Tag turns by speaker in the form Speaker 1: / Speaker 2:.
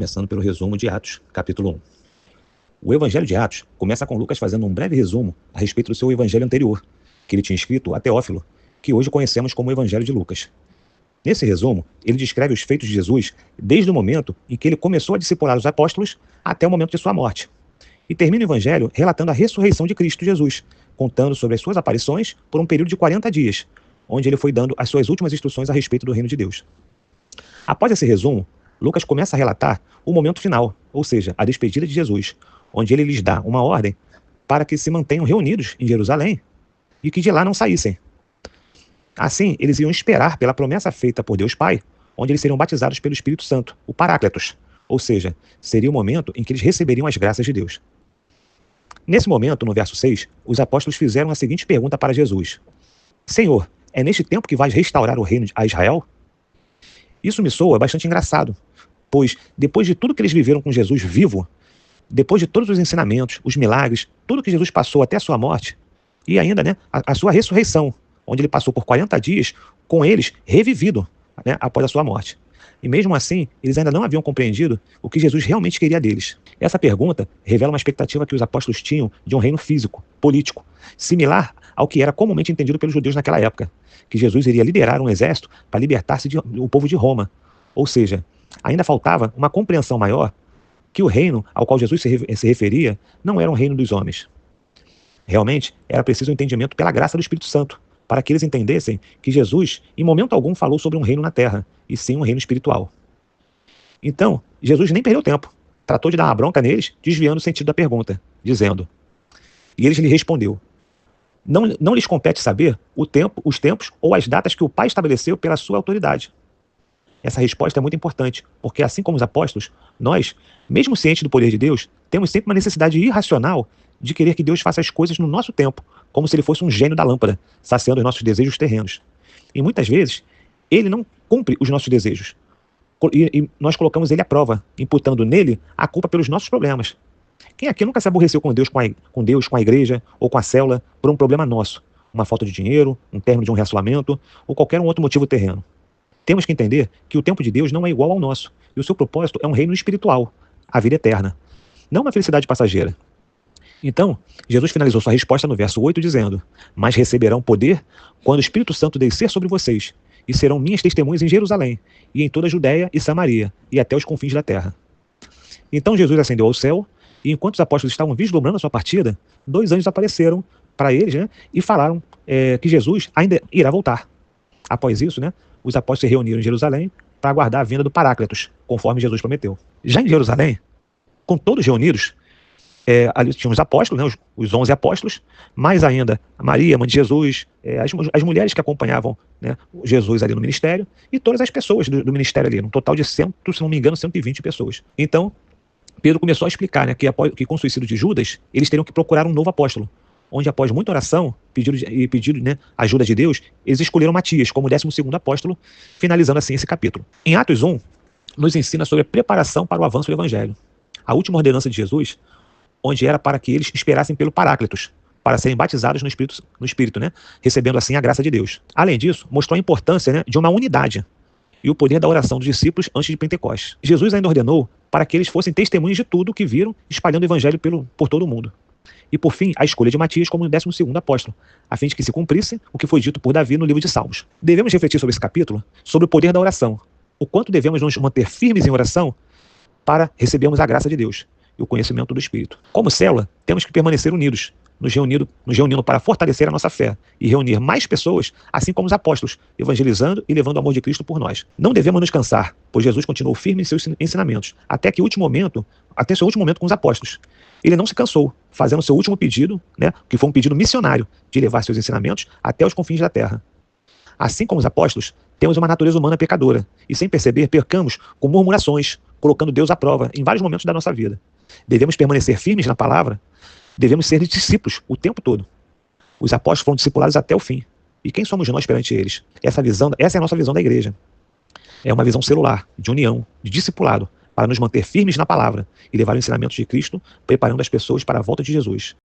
Speaker 1: começando pelo resumo de Atos, capítulo 1. O Evangelho de Atos começa com Lucas fazendo um breve resumo a respeito do seu evangelho anterior, que ele tinha escrito a Teófilo, que hoje conhecemos como o Evangelho de Lucas. Nesse resumo, ele descreve os feitos de Jesus desde o momento em que ele começou a discipular os apóstolos até o momento de sua morte. E termina o Evangelho relatando a ressurreição de Cristo Jesus, contando sobre as suas aparições por um período de 40 dias, onde ele foi dando as suas últimas instruções a respeito do reino de Deus. Após esse resumo, Lucas começa a relatar o momento final, ou seja, a despedida de Jesus, onde ele lhes dá uma ordem para que se mantenham reunidos em Jerusalém e que de lá não saíssem. Assim, eles iam esperar pela promessa feita por Deus Pai, onde eles seriam batizados pelo Espírito Santo, o Paráclitos, ou seja, seria o momento em que eles receberiam as graças de Deus. Nesse momento, no verso 6, os apóstolos fizeram a seguinte pergunta para Jesus: Senhor, é neste tempo que vais restaurar o reino a Israel? Isso me soa bastante engraçado, pois depois de tudo que eles viveram com Jesus vivo, depois de todos os ensinamentos, os milagres, tudo que Jesus passou até a sua morte, e ainda a sua ressurreição, onde ele passou por 40 dias com eles revivido após a sua morte. E mesmo assim, eles ainda não haviam compreendido o que Jesus realmente queria deles. Essa pergunta revela uma expectativa que os apóstolos tinham de um reino físico, político, similar ao que era comumente entendido pelos judeus naquela época, que Jesus iria liderar um exército para libertar-se do povo de Roma. Ou seja, ainda faltava uma compreensão maior que o reino ao qual Jesus se referia não era um reino dos homens. Realmente, era preciso um entendimento pela graça do Espírito Santo, para que eles entendessem que Jesus, em momento algum, falou sobre um reino na terra, e sim um reino espiritual. Então, Jesus nem perdeu tempo. Tratou de dar uma bronca neles, desviando o sentido da pergunta, dizendo: E eles lhe respondeu: Não lhes compete saber os tempos ou as datas que o Pai estabeleceu pela sua autoridade. Essa resposta é muito importante, porque assim como os apóstolos, nós, mesmo cientes do poder de Deus, temos sempre uma necessidade irracional de querer que Deus faça as coisas no nosso tempo, como se ele fosse um gênio da lâmpada, saciando os nossos desejos terrenos. E muitas vezes, ele não cumpre os nossos desejos. E nós colocamos ele à prova, imputando nele a culpa pelos nossos problemas. Quem aqui nunca se aborreceu com Deus, com a igreja ou com a célula por um problema nosso? Uma falta de dinheiro, um término de um relacionamento ou qualquer um outro motivo terreno. Temos que entender que o tempo de Deus não é igual ao nosso, e o seu propósito é um reino espiritual, a vida eterna, não uma felicidade passageira. Então, Jesus finalizou sua resposta no verso 8 dizendo: Mas receberão poder quando o Espírito Santo descer sobre vocês, e serão minhas testemunhas em Jerusalém, e em toda a Judéia e Samaria, e até os confins da terra. Então Jesus ascendeu ao céu, e enquanto os apóstolos estavam vislumbrando a sua partida, 2 anjos apareceram para eles, e falaram que Jesus ainda irá voltar. Após isso, os apóstolos se reuniram em Jerusalém para aguardar a vinda do Paráclitos, conforme Jesus prometeu. Já em Jerusalém, com todos reunidos, ali tinham os apóstolos, os 11 apóstolos, mais ainda Maria, mãe de Jesus, as mulheres que acompanhavam Jesus ali no ministério, e todas as pessoas do ministério ali, um total de se não me engano, 120 pessoas. Então, Pedro começou a explicar que com o suicídio de Judas, eles teriam que procurar um novo apóstolo, onde após muita oração pedido ajuda de Deus, eles escolheram Matias como 12º apóstolo, finalizando assim esse capítulo. Em Atos 1, nos ensina sobre a preparação para o avanço do Evangelho. A última ordenança de Jesus, onde era para que eles esperassem pelo Paráclitos, para serem batizados no Espírito, recebendo assim a graça de Deus. Além disso, mostrou a importância de uma unidade e o poder da oração dos discípulos antes de Pentecostes. Jesus ainda ordenou para que eles fossem testemunhas de tudo o que viram, espalhando o Evangelho por todo o mundo. E por fim, a escolha de Matias como o 12º apóstolo, a fim de que se cumprisse o que foi dito por Davi no livro de Salmos. Devemos refletir sobre esse capítulo, sobre o poder da oração, o quanto devemos nos manter firmes em oração para recebermos a graça de Deus e o conhecimento do Espírito. Como célula, temos que permanecer unidos, nos reunindo para fortalecer a nossa fé e reunir mais pessoas, assim como os apóstolos, evangelizando e levando o amor de Cristo por nós. Não devemos nos cansar, pois Jesus continuou firme em seus ensinamentos, até seu último momento com os apóstolos. Ele não se cansou, fazendo seu último pedido, que foi um pedido missionário, de levar seus ensinamentos até os confins da terra. Assim como os apóstolos, temos uma natureza humana pecadora, e sem perceber, pecamos com murmurações, colocando Deus à prova em vários momentos da nossa vida. Devemos permanecer firmes na palavra, devemos ser discípulos o tempo todo. Os apóstolos foram discipulados até o fim. E quem somos nós perante eles? Essa é a nossa visão da igreja. É uma visão celular, de união, de discipulado, para nos manter firmes na palavra e levar o ensinamento de Cristo, preparando as pessoas para a volta de Jesus.